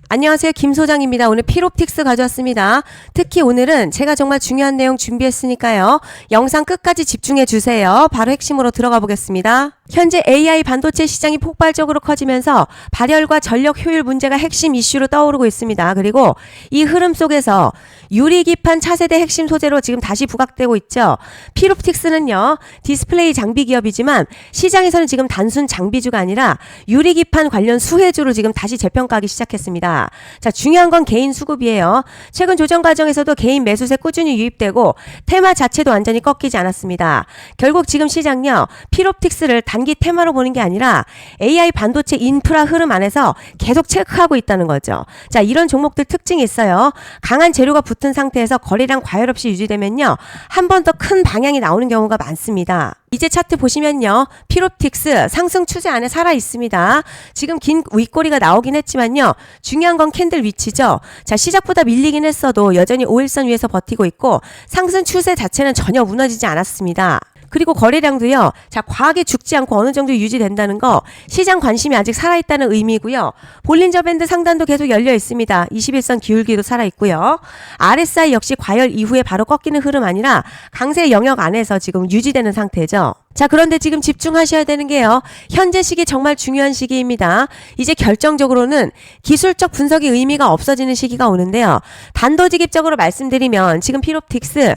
안녕하세요. 김 소장입니다. 오늘 필옵틱스 가져왔습니다. 특히 오늘은 제가 정말 중요한 내용 준비했으니까요. 영상 끝까지 집중해 주세요. 바로 핵심으로 들어가 보겠습니다. 현재 AI 반도체 시장이 폭발적으로 커지면서 발열과 전력 효율 문제가 핵심 이슈로 떠오르고 있습니다. 그리고 이 흐름 속에서 유리기판 차세대 핵심 소재로 지금 다시 부각되고 있죠. 필옵틱스는요, 디스플레이 장비 기업이지만 시장에서는 지금 단순 장비주가 아니라 유리기판 관련 수혜주로 지금 다시 재평가하기 시작했습니다. 자, 중요한 건 개인 수급이에요. 최근 조정 과정에서도 개인 매수세 꾸준히 유입되고 테마 자체도 완전히 꺾이지 않았습니다. 결국 지금 시장요, 필옵틱스를 단기 테마로 보는 게 아니라 AI 반도체 인프라 흐름 안에서 계속 체크하고 있다는 거죠. 자, 이런 종목들 특징이 있어요. 강한 재료가 붙은 상태에서 거래량 과열 없이 유지되면요, 한 번 더 큰 방향이 나오는 경우가 많습니다. 이제 차트 보시면요, 필옵틱스 상승 추세 안에 살아 있습니다. 지금 긴 윗꼬리가 나오긴 했지만요, 중요한 건 캔들 위치죠. 자, 시작보다 밀리긴 했어도 여전히 5일선 위에서 버티고 있고 상승 추세 자체는 전혀 무너지지 않았습니다. 그리고 거래량도요, 자, 과하게 죽지 않고 어느 정도 유지된다는 거, 시장 관심이 아직 살아있다는 의미고요. 볼린저 밴드 상단도 계속 열려 있습니다. 21선 기울기도 살아있고요. RSI 역시 과열 이후에 바로 꺾이는 흐름 아니라 강세 영역 안에서 지금 유지되는 상태죠. 자, 그런데 지금 집중하셔야 되는 게요, 현재 시기 정말 중요한 시기입니다. 이제 결정적으로는 기술적 분석의 의미가 없어지는 시기가 오는데요. 단도직입적으로 말씀드리면 지금 필옵틱스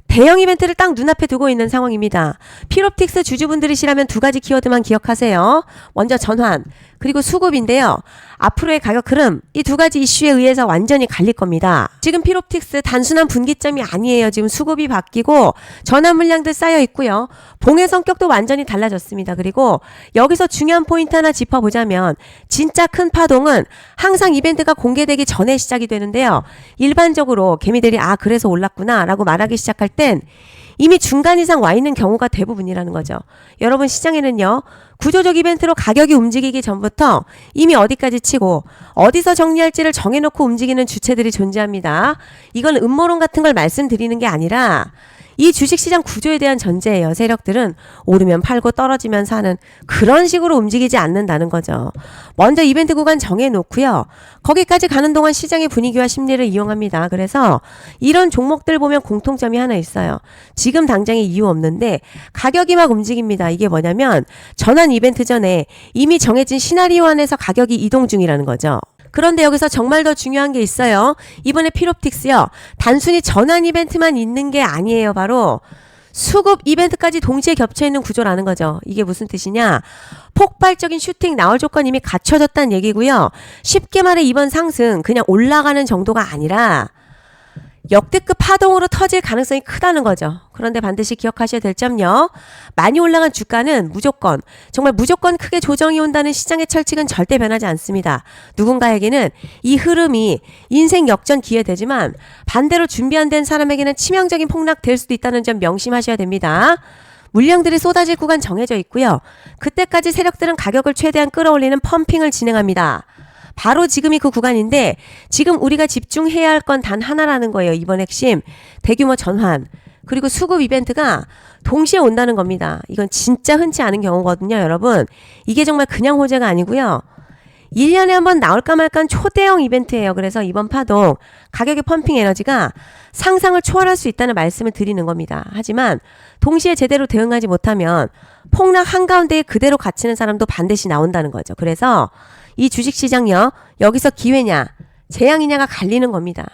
대형 이벤트를 딱 눈앞에 두고 있는 상황입니다. 필옵틱스 주주분들이시라면 두 가지 키워드만 기억하세요. 먼저 전환, 그리고 수급인데요. 앞으로의 가격 흐름, 이 두 가지 이슈에 의해서 완전히 갈릴 겁니다. 지금 필옵틱스 단순한 분기점이 아니에요. 지금 수급이 바뀌고 전환 물량들 쌓여 있고요. 봉의 성격도 완전히 달라졌습니다. 그리고 여기서 중요한 포인트 하나 짚어보자면 진짜 큰 파동은 항상 이벤트가 공개되기 전에 시작이 되는데요. 일반적으로 개미들이 그래서 올랐구나 라고 말하기 시작할 땐 이미 중간 이상 와 있는 경우가 대부분이라는 거죠. 여러분, 시장에는요, 구조적 이벤트로 가격이 움직이기 전부터 이미 어디까지 치고 어디서 정리할지를 정해놓고 움직이는 주체들이 존재합니다. 이건 음모론 같은 걸 말씀드리는 게 아니라 이 주식시장 구조에 대한 전제예요. 세력들은 오르면 팔고 떨어지면 사는 그런 식으로 움직이지 않는다는 거죠. 먼저 이벤트 구간 정해놓고요, 거기까지 가는 동안 시장의 분위기와 심리를 이용합니다. 그래서 이런 종목들 보면 공통점이 하나 있어요. 지금 당장에 이유 없는데 가격이 막 움직입니다. 이게 뭐냐면 전환 이벤트 전에 이미 정해진 시나리오 안에서 가격이 이동 중이라는 거죠. 그런데 여기서 정말 더 중요한 게 있어요. 이번에 필옵틱스요, 단순히 전환 이벤트만 있는 게 아니에요. 바로 수급 이벤트까지 동시에 겹쳐 있는 구조라는 거죠. 이게 무슨 뜻이냐? 폭발적인 슈팅 나올 조건 이미 갖춰졌다는 얘기고요. 쉽게 말해 이번 상승 그냥 올라가는 정도가 아니라 역대급 파동으로 터질 가능성이 크다는 거죠. 그런데 반드시 기억하셔야 될 점요, 많이 올라간 주가는 무조건, 정말 무조건 크게 조정이 온다는 시장의 철칙은 절대 변하지 않습니다. 누군가에게는 이 흐름이 인생 역전 기회되지만 반대로 준비 안 된 사람에게는 치명적인 폭락 될 수도 있다는 점 명심하셔야 됩니다. 물량들이 쏟아질 구간 정해져 있고요. 그때까지 세력들은 가격을 최대한 끌어올리는 펌핑을 진행합니다. 바로 지금이 그 구간인데 지금 우리가 집중해야 할 건 단 하나라는 거예요. 이번 핵심 대규모 전환 그리고 수급 이벤트가 동시에 온다는 겁니다. 이건 진짜 흔치 않은 경우거든요. 여러분, 이게 정말 그냥 호재가 아니고요, 1년에 한 번 나올까 말까한 초대형 이벤트예요. 그래서 이번 파동 가격의 펌핑 에너지가 상상을 초월할 수 있다는 말씀을 드리는 겁니다. 하지만 동시에 제대로 대응하지 못하면 폭락 한가운데에 그대로 갇히는 사람도 반드시 나온다는 거죠. 그래서 이 주식시장요, 여기서 기회냐 재앙이냐가 갈리는 겁니다.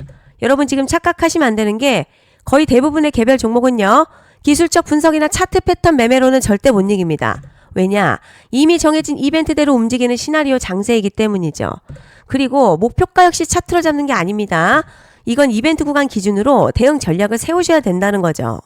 여러분, 지금 착각하시면 안 되는 게 거의 대부분의 개별 종목은요, 기술적 분석이나 차트 패턴 매매로는 절대 못 이깁니다. 왜냐? 이미 정해진 이벤트대로 움직이는 시나리오 장세이기 때문이죠. 그리고 목표가 역시 차트로 잡는 게 아닙니다. 이건 이벤트 구간 기준으로 대응 전략을 세우셔야 된다는 거죠.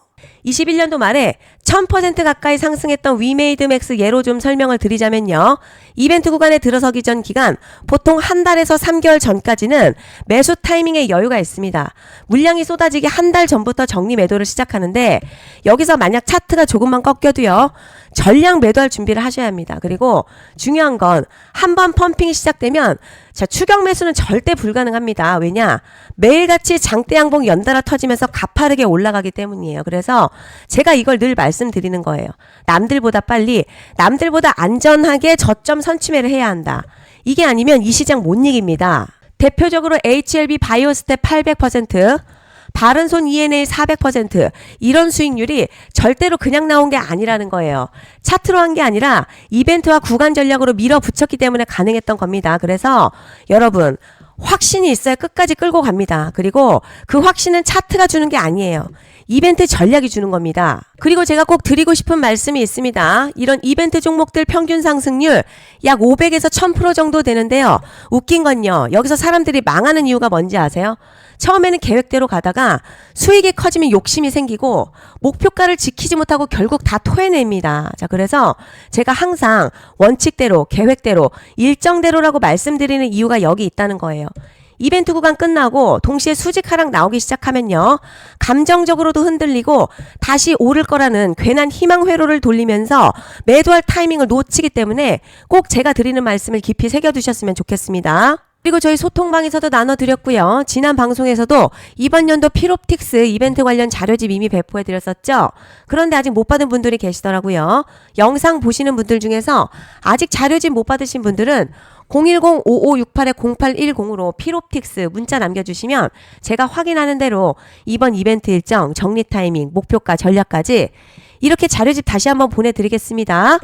21년도 말에 1000% 가까이 상승했던 위메이드맥스 예로 좀 설명을 드리자면요, 이벤트 구간에 들어서기 전 기간 보통 한 달에서 3개월 전까지는 매수 타이밍에 여유가 있습니다. 물량이 쏟아지기 한 달 전부터 정리 매도를 시작하는데 여기서 만약 차트가 조금만 꺾여도요, 전량 매도할 준비를 하셔야 합니다. 그리고 중요한 건 한 번 펌핑이 시작되면 자, 추격 매수는 절대 불가능합니다. 왜냐? 매일같이 장대 양봉 연달아 터지면서 가파르게 올라가기 때문이에요. 그래서 제가 이걸 늘 말씀드리는 거예요. 남들보다 빨리, 남들보다 안전하게 저점 선취매를 해야 한다. 이게 아니면 이 시장 못 이깁니다. 대표적으로 HLB 바이오스텝 800%, 바른손 ENA 400% 이런 수익률이 절대로 그냥 나온 게 아니라는 거예요. 차트로 한 게 아니라 이벤트와 구간 전략으로 밀어붙였기 때문에 가능했던 겁니다. 그래서 여러분 확신이 있어야 끝까지 끌고 갑니다. 그리고 그 확신은 차트가 주는 게 아니에요. 이벤트 전략이 주는 겁니다. 그리고 제가 꼭 드리고 싶은 말씀이 있습니다. 이런 이벤트 종목들 평균 상승률 약 500에서 1000% 정도 되는데요. 웃긴 건요. 여기서 사람들이 망하는 이유가 뭔지 아세요? 처음에는 계획대로 가다가 수익이 커지면 욕심이 생기고 목표가를 지키지 못하고 결국 다 토해냅니다. 자, 그래서 제가 항상 원칙대로, 계획대로, 일정대로라고 말씀드리는 이유가 여기 있다는 거예요. 이벤트 구간 끝나고 동시에 수직 하락 나오기 시작하면요. 감정적으로도 흔들리고 다시 오를 거라는 괜한 희망 회로를 돌리면서 매도할 타이밍을 놓치기 때문에 꼭 제가 드리는 말씀을 깊이 새겨두셨으면 좋겠습니다. 그리고 저희 소통방에서도 나눠드렸고요. 지난 방송에서도 이번 연도 필옵틱스 이벤트 관련 자료집 이미 배포해드렸었죠. 그런데 아직 못 받은 분들이 계시더라고요. 영상 보시는 분들 중에서 아직 자료집 못 받으신 분들은 010-5568-0810으로 필옵틱스 문자 남겨주시면 제가 확인하는 대로 이번 이벤트 일정, 정리 타이밍, 목표가, 전략까지 이렇게 자료집 다시 한번 보내드리겠습니다.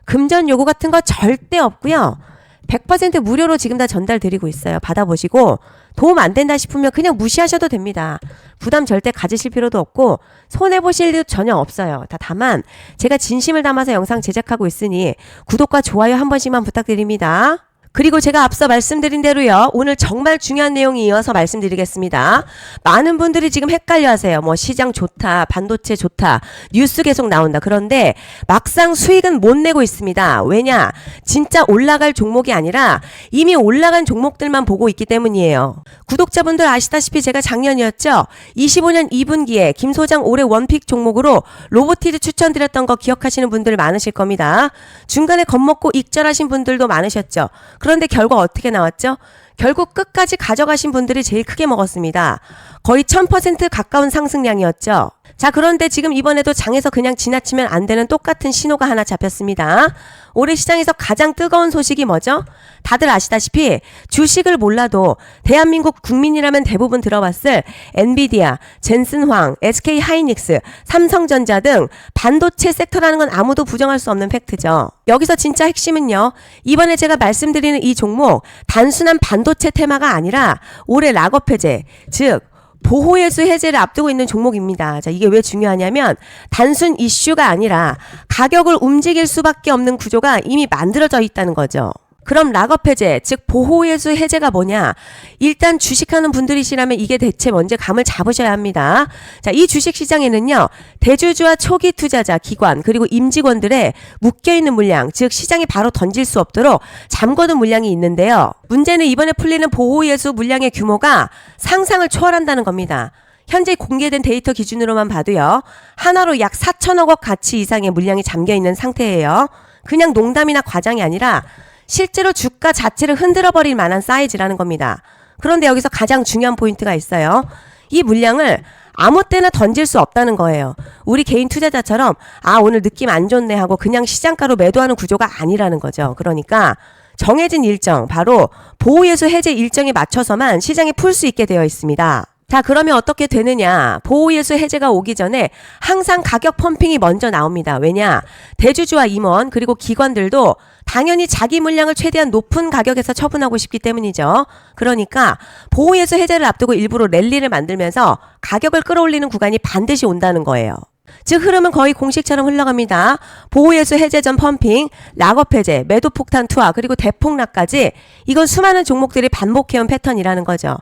금전 요구 같은 거 절대 없고요. 100% 무료로 지금 다 전달드리고 있어요. 받아보시고 도움 안 된다 싶으면 그냥 무시하셔도 됩니다. 부담 절대 가지실 필요도 없고 손해보실 일도 전혀 없어요. 다만 제가 진심을 담아서 영상 제작하고 있으니 구독과 좋아요 한 번씩만 부탁드립니다. 그리고 제가 앞서 말씀드린 대로요. 오늘 정말 중요한 내용이 이어서 말씀드리겠습니다. 많은 분들이 지금 헷갈려 하세요. 뭐 시장 좋다, 반도체 좋다, 뉴스 계속 나온다. 그런데 막상 수익은 못 내고 있습니다. 왜냐? 진짜 올라갈 종목이 아니라 이미 올라간 종목들만 보고 있기 때문이에요. 구독자분들 아시다시피 제가 작년이었죠. 25년 2분기에 김 소장 올해 원픽 종목으로 로보티즈 추천드렸던 거 기억하시는 분들 많으실 겁니다. 중간에 겁먹고 익절하신 분들도 많으셨죠. 그런데 결과 어떻게 나왔죠? 결국 끝까지 가져가신 분들이 제일 크게 먹었습니다. 거의 1000% 가까운 상승량이었죠. 자, 그런데 지금 이번에도 장에서 그냥 지나치면 안 되는 똑같은 신호가 하나 잡혔습니다. 올해 시장에서 가장 뜨거운 소식이 뭐죠? 다들 아시다시피 주식을 몰라도 대한민국 국민이라면 대부분 들어봤을 엔비디아, 젠슨황, SK하이닉스, 삼성전자 등 반도체 섹터라는 건 아무도 부정할 수 없는 팩트죠. 여기서 진짜 핵심은요. 이번에 제가 말씀드리는 이 종목 단순한 반도체 테마가 아니라 올해 락업 해제, 즉 보호예수 해제를 앞두고 있는 종목입니다. 자, 이게 왜 중요하냐면 단순 이슈가 아니라 가격을 움직일 수밖에 없는 구조가 이미 만들어져 있다는 거죠. 그럼 락업 해제, 즉 보호예수 해제가 뭐냐? 일단 주식하는 분들이시라면 이게 대체 뭔지 감을 잡으셔야 합니다. 자, 이 주식시장에는요. 대주주와 초기 투자자, 기관, 그리고 임직원들의 묶여있는 물량, 즉 시장에 바로 던질 수 없도록 잠궈둔 물량이 있는데요. 문제는 이번에 풀리는 보호예수 물량의 규모가 상상을 초월한다는 겁니다. 현재 공개된 데이터 기준으로만 봐도요. 하나로 약 4천억 원 가치 이상의 물량이 잠겨있는 상태예요. 그냥 농담이나 과장이 아니라 실제로 주가 자체를 흔들어버릴 만한 사이즈라는 겁니다. 그런데 여기서 가장 중요한 포인트가 있어요. 이 물량을 아무 때나 던질 수 없다는 거예요. 우리 개인 투자자처럼 오늘 느낌 안 좋네 하고 그냥 시장가로 매도하는 구조가 아니라는 거죠. 그러니까 정해진 일정, 바로 보호예수 해제 일정에 맞춰서만 시장에 풀 수 있게 되어 있습니다. 자, 그러면 어떻게 되느냐? 보호예수 해제가 오기 전에 항상 가격 펌핑이 먼저 나옵니다. 왜냐? 대주주와 임원 그리고 기관들도 당연히 자기 물량을 최대한 높은 가격에서 처분하고 싶기 때문이죠. 그러니까 보호예수 해제를 앞두고 일부러 랠리를 만들면서 가격을 끌어올리는 구간이 반드시 온다는 거예요. 즉 흐름은 거의 공식처럼 흘러갑니다. 보호예수 해제 전 펌핑, 락업 해제, 매도 폭탄 투하, 그리고 대폭락까지 이건 수많은 종목들이 반복해온 패턴이라는 거죠.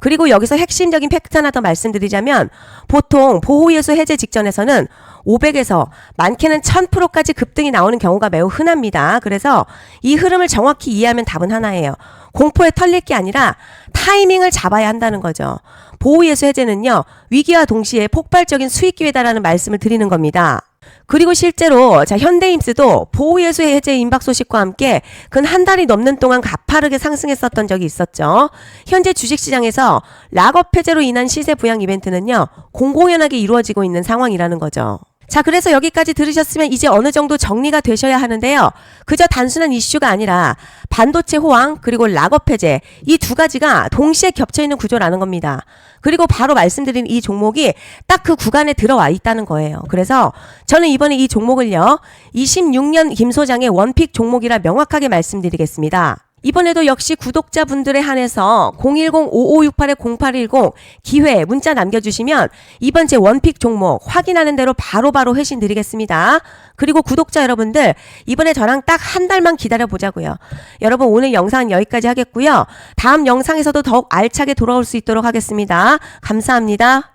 그리고 여기서 핵심적인 팩트 하나 더 말씀드리자면 보통 보호예수 해제 직전에서는 500에서 많게는 1000%까지 급등이 나오는 경우가 매우 흔합니다. 그래서 이 흐름을 정확히 이해하면 답은 하나예요. 공포에 털릴 게 아니라 타이밍을 잡아야 한다는 거죠. 보호예수 해제는요. 위기와 동시에 폭발적인 수익 기회다라는 말씀을 드리는 겁니다. 그리고 실제로 현대임스도 보호예수 해제 임박 소식과 함께 근 한 달이 넘는 동안 가파르게 상승했었던 적이 있었죠. 현재 주식시장에서 락업 해제로 인한 시세 부양 이벤트는요. 공공연하게 이루어지고 있는 상황이라는 거죠. 자, 그래서 여기까지 들으셨으면 이제 어느 정도 정리가 되셔야 하는데요. 그저 단순한 이슈가 아니라 반도체 호황 그리고 락업 해제 이 두 가지가 동시에 겹쳐 있는 구조라는 겁니다. 그리고 바로 말씀드린 이 종목이 딱 그 구간에 들어와 있다는 거예요. 그래서 저는 이번에 이 종목을요. 26년 김 소장의 원픽 종목이라 명확하게 말씀드리겠습니다. 이번에도 역시 구독자분들에 한해서 010-5568-0810 기회 문자 남겨주시면 이번 제 원픽 종목 확인하는 대로 바로바로 회신 드리겠습니다. 그리고 구독자 여러분들 이번에 저랑 딱 한 달만 기다려 보자고요. 여러분 오늘 영상은 여기까지 하겠고요. 다음 영상에서도 더욱 알차게 돌아올 수 있도록 하겠습니다. 감사합니다.